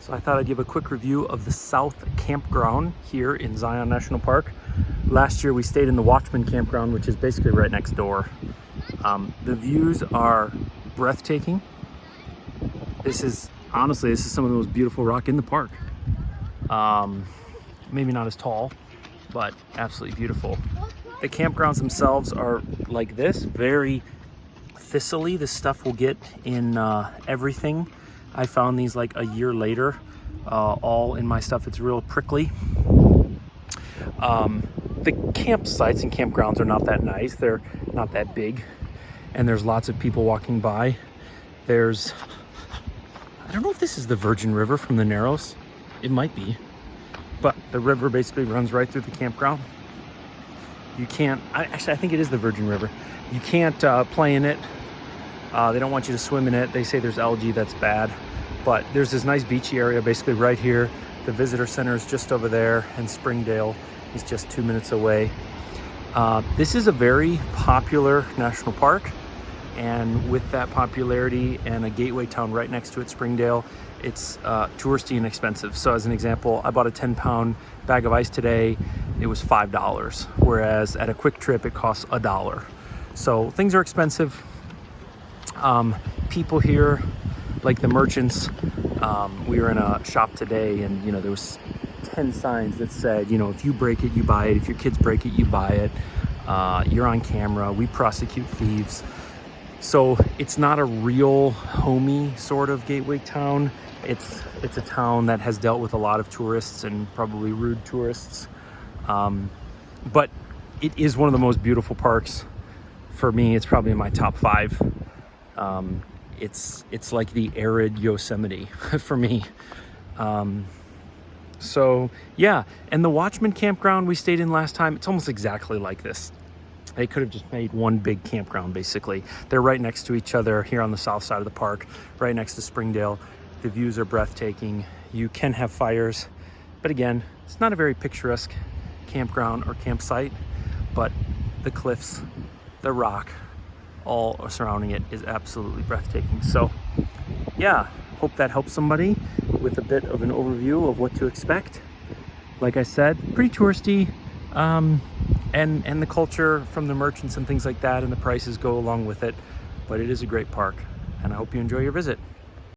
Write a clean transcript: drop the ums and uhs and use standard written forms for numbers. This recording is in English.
So I thought I'd give a quick review of the South Campground here in Zion National Park. Last year we stayed in the Watchman Campground, which is basically right next door. The views are breathtaking. This is some of the most beautiful rock in the park. Maybe not as tall, but absolutely beautiful. The campgrounds themselves are like this, very thistly. This stuff will get in everything. I found these like a year later, all in my stuff. It's real prickly. The campsites and campgrounds are not that nice. They're not that big, and there's lots of people walking by. There's, I don't know if this is the Virgin River from the Narrows. It might be, but the river basically runs right through the campground. You can't, actually I think it is the Virgin River. You can't play in it. They don't want you to swim in it. They say there's algae that's bad, but there's this nice beachy area basically right here. The visitor center is just over there, and Springdale is just 2 minutes away. This is a very popular national park, and with that popularity and a gateway town right next to it, Springdale, it's touristy and expensive. So as an example, I bought a 10-pound bag of ice today. It was $5, whereas at a quick trip it costs $1. So things are expensive. People here, like the merchants, we were in a shop today, and there was 10 signs that said, if you break it, you buy it. If your kids break it, you buy it. You're on camera. We prosecute thieves. So it's not a real homey sort of gateway town. It's a town that has dealt with a lot of tourists, and probably rude tourists. But it is one of the most beautiful parks. For me, it's probably in my top 5. It's like the arid Yosemite for me. So yeah, and the Watchman Campground we stayed in last time, it's almost exactly like this. They could have just made one big campground basically. They're right next to each other here on the south side of the park, right next to Springdale. The views are breathtaking. You can have fires, but again, it's not a very picturesque campground or campsite, but the cliffs, the rock, all surrounding it is absolutely breathtaking. So yeah, hope that helps somebody with a bit of an overview of what to expect. Like I said, pretty touristy, and the culture from the merchants and things like that, and the prices go along with it, but it is a great park, and I hope you enjoy your visit.